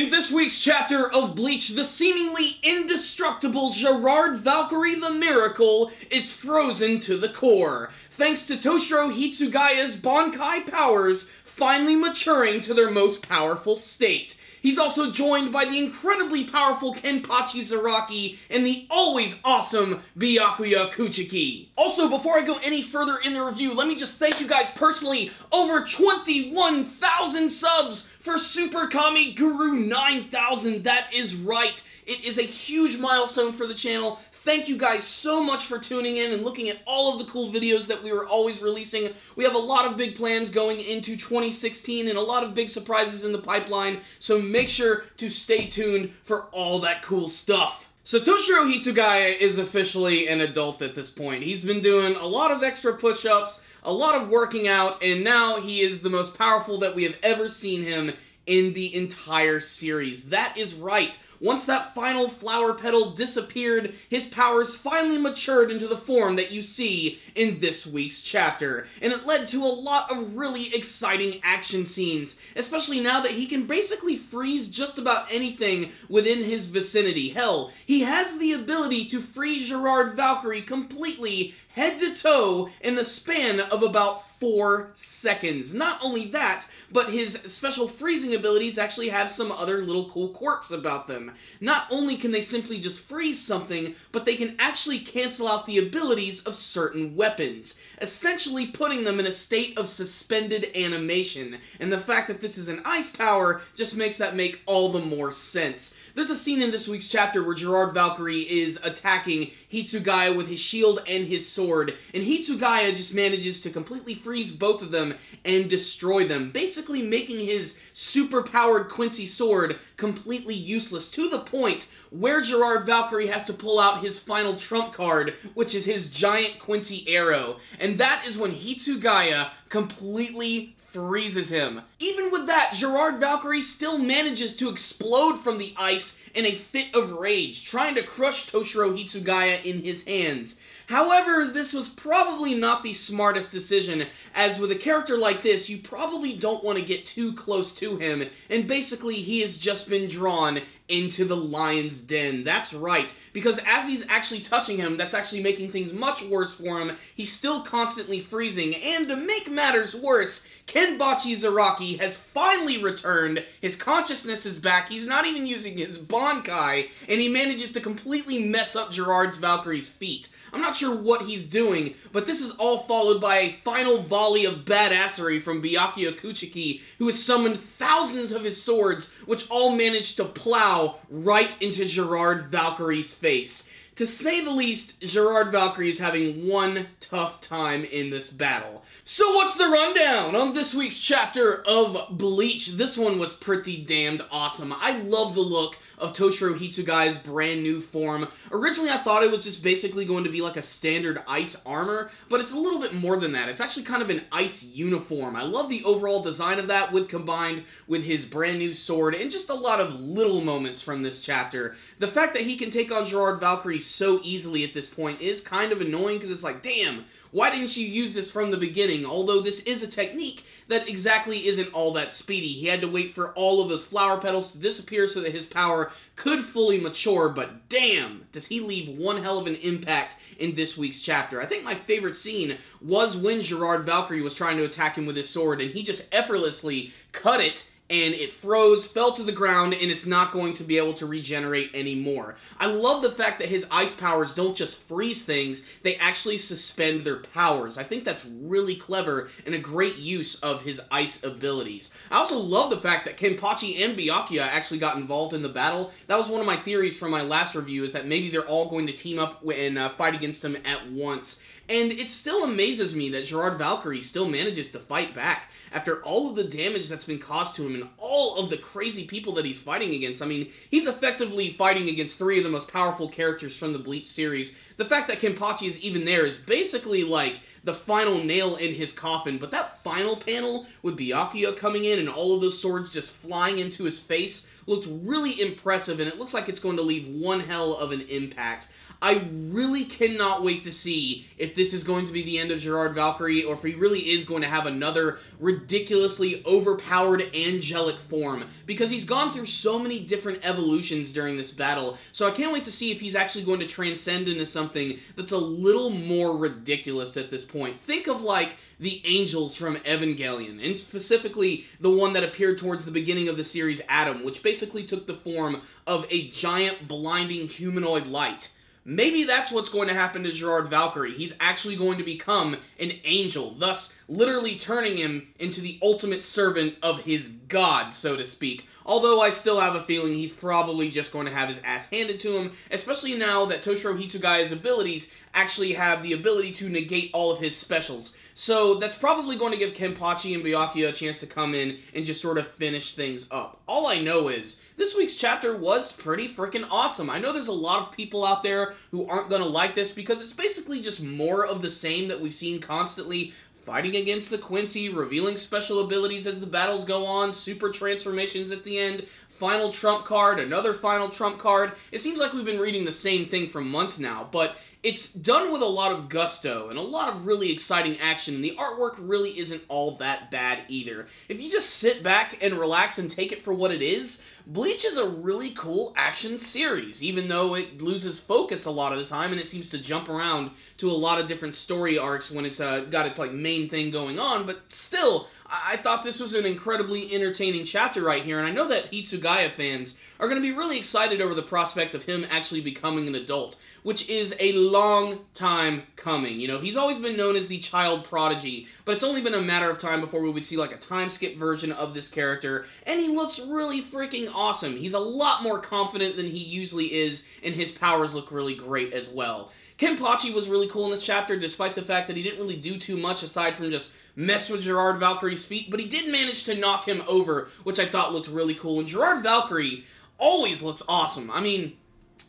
In this week's chapter of Bleach, the seemingly indestructible Gerard Valkyrie the Miracle is frozen to the core, thanks to Toshiro Hitsugaya's Bankai powers finally maturing to their most powerful state. He's also joined by the incredibly powerful Kenpachi Zaraki and the always awesome Byakuya Kuchiki. Also, before I go any further in the review, let me just thank you guys personally. Over 21,000 subs for Super Kami Guru 9000. That is right. It is a huge milestone for the channel. Thank you guys so much for tuning in and looking at all of the cool videos that we were always releasing. We have a lot of big plans going into 2016 and a lot of big surprises in the pipeline, so make sure to stay tuned for all that cool stuff. So Toshiro Hitsugaya is officially an adult at this point. He's been doing a lot of extra push-ups, a lot of working out, and now he is the most powerful that we have ever seen him in the entire series. That is right. Once that final flower petal disappeared, his powers finally matured into the form that you see in this week's chapter, and it led to a lot of really exciting action scenes, especially now that he can basically freeze just about anything within his vicinity. Hell, he has the ability to freeze Gerard Valkyrie completely, head to toe, in the span of about 4 seconds. Not only that, but his special freezing abilities actually have some other little cool quirks about them. Not only can they simply just freeze something, but they can actually cancel out the abilities of certain weapons, essentially putting them in a state of suspended animation. And the fact that this is an ice power just makes that make all the more sense. There's a scene in this week's chapter where Gerard Valkyrie is attacking Hitsugaya with his shield and his sword, and Hitsugaya just manages to completely freeze both of them and destroy them, basically making his super-powered Quincy sword completely useless, to the point where Gerard Valkyrie has to pull out his final trump card, which is his giant Quincy arrow, and that is when Hitsugaya completely freezes him. Even with that, Gerard Valkyrie still manages to explode from the ice in a fit of rage, trying to crush Toshiro Hitsugaya in his hands. However, this was probably not the smartest decision, as with a character like this, you probably don't want to get too close to him, and basically he has just been drawn into the lion's den. That's right, because as he's actually touching him, that's actually making things much worse for him. He's still constantly freezing, and to make matters worse, Kenpachi Zaraki has finally returned, his consciousness is back, he's not even using his Bankai, and he manages to completely mess up Gerard Valkyrie's feet. I'm not sure what he's doing, but this is all followed by a final volley of badassery from Byakuya Kuchiki, who has summoned thousands of his swords, which all managed to plow right into Gerard Valkyrie's face. To say the least, Gerard Valkyrie is having one tough time in this battle. So what's the rundown on this week's chapter of Bleach? This one was pretty damned awesome. I love the look of Toshiro Hitsugaya's brand new form. Originally I thought it was just basically going to be like a standard ice armor, but it's a little bit more than that. It's actually kind of an ice uniform. I love the overall design of that, combined with his brand new sword, and just a lot of little moments from this chapter. The fact that he can take on Gerard Valkyrie so easily at this point is kind of annoying, because it's like, damn, why didn't you use this from the beginning? Although this is a technique that exactly isn't all that speedy. He had to wait for all of those flower petals to disappear so that his power could fully mature, but damn, does he leave one hell of an impact in this week's chapter. I think my favorite scene was when Gerard Valkyrie was trying to attack him with his sword, and he just effortlessly cut it, and it froze, fell to the ground, and it's not going to be able to regenerate anymore. I love the fact that his ice powers don't just freeze things, they actually suspend their powers. I think that's really clever and a great use of his ice abilities. I also love the fact that Kenpachi and Byakuya actually got involved in the battle. That was one of my theories from my last review, is that maybe they're all going to team up and fight against him at once. And it still amazes me that Gerard Valkyrie still manages to fight back after all of the damage that's been caused to him and all of the crazy people that he's fighting against. I mean, he's effectively fighting against 3 of the most powerful characters from the Bleach series. The fact that Kenpachi is even there is basically like the final nail in his coffin, but that final panel with Byakuya coming in and all of those swords just flying into his face looks really impressive, and it looks like it's going to leave one hell of an impact. I really cannot wait to see if this is going to be the end of Gerard Valkyrie, or if he really is going to have another ridiculously overpowered angelic form, because he's gone through so many different evolutions during this battle, so I can't wait to see if he's actually going to transcend into something that's a little more ridiculous at this point. Think of, like, the angels from Evangelion, and specifically the one that appeared towards the beginning of the series, Adam, which basically took the form of a giant blinding humanoid light. Maybe that's what's going to happen to Gerard Valkyrie. He's actually going to become an angel, thus literally turning him into the ultimate servant of his god, so to speak. Although I still have a feeling he's probably just going to have his ass handed to him, especially now that Toshiro Hitsugaya's abilities actually have the ability to negate all of his specials. So that's probably going to give Kenpachi and Byakuya a chance to come in and just sort of finish things up. All I know is, this week's chapter was pretty freaking awesome. I know there's a lot of people out there who aren't going to like this because it's basically just more of the same that we've seen constantly. Fighting against the Quincy, revealing special abilities as the battles go on, super transformations at the end, final trump card, another final trump card. It seems like we've been reading the same thing for months now, but it's done with a lot of gusto and a lot of really exciting action, and the artwork really isn't all that bad either. If you just sit back and relax and take it for what it is, Bleach is a really cool action series, even though it loses focus a lot of the time and it seems to jump around to a lot of different story arcs when it's got its like main thing going on, but still, I thought this was an incredibly entertaining chapter right here, and I know that Hitsugaya fans are going to be really excited over the prospect of him actually becoming an adult, which is a long time coming. You know, he's always been known as the child prodigy, but it's only been a matter of time before we would see like a time skip version of this character, and he looks really freaking awesome. He's a lot more confident than he usually is, and his powers look really great as well. Kenpachi was really cool in this chapter, despite the fact that he didn't really do too much aside from just mess with Gerard Valkyrie's feet, but he did manage to knock him over, which I thought looked really cool. And Gerard Valkyrie always looks awesome. I mean,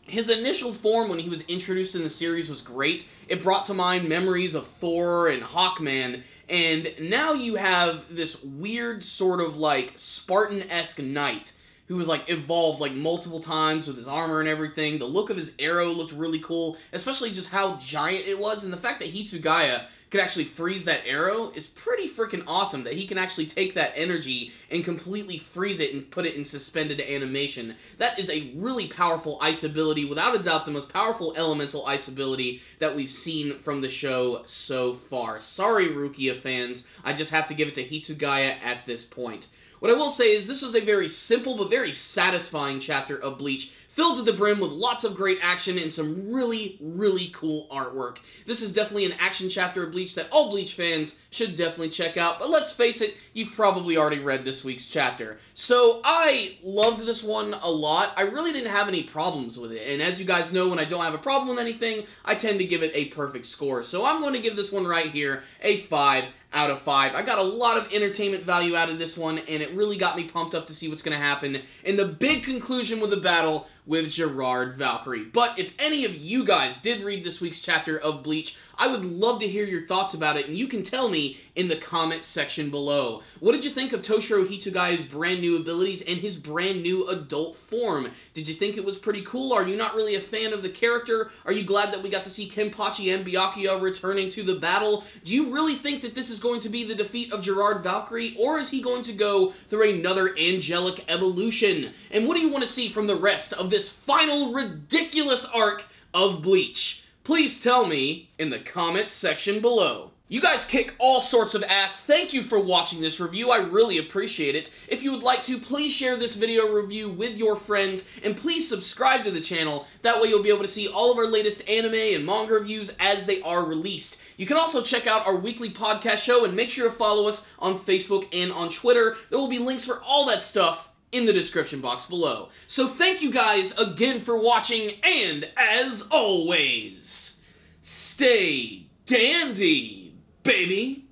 his initial form when he was introduced in the series was great. It brought to mind memories of Thor and Hawkman, and now you have this weird sort of like Spartan-esque knight who was like evolved like multiple times with his armor and everything. The look of his arrow looked really cool, especially just how giant it was, and the fact that Hitsugaya could actually freeze that arrow is pretty freaking awesome, that he can actually take that energy and completely freeze it and put it in suspended animation. That is a really powerful ice ability, without a doubt the most powerful elemental ice ability that we've seen from the show so far. Sorry, Rukia fans, I just have to give it to Hitsugaya at this point. What I will say is this was a very simple but very satisfying chapter of Bleach, filled to the brim with lots of great action and some really, really cool artwork. This is definitely an action chapter of Bleach that all Bleach fans should definitely check out, but let's face it, you've probably already read this week's chapter. So I loved this one a lot. I really didn't have any problems with it, and as you guys know, when I don't have a problem with anything, I tend to give it a perfect score. So I'm going to give this one right here a 5 out of 5. I got a lot of entertainment value out of this one, and it really got me pumped up to see what's going to happen in the big conclusion with the battle with Gerard Valkyrie. But if any of you guys did read this week's chapter of Bleach, I would love to hear your thoughts about it, and you can tell me in the comment section below. What did you think of Toshiro Hitsugaya's brand new abilities and his brand new adult form? Did you think it was pretty cool? Are you not really a fan of the character? Are you glad that we got to see Kenpachi and Byakuya returning to the battle? Do you really think that this is going to be the defeat of Gerard Valkyrie, or is he going to go through another angelic evolution? And what do you want to see from the rest of this final ridiculous arc of Bleach? Please tell me in the comment section below. You guys kick all sorts of ass. Thank you for watching this review. I really appreciate it. If you would like to, please share this video review with your friends, and please subscribe to the channel. That way you'll be able to see all of our latest anime and manga reviews as they are released. You can also check out our weekly podcast show, and make sure to follow us on Facebook and on Twitter. There will be links for all that stuff in the description box below. So thank you guys again for watching, and as always, stay dandy, baby!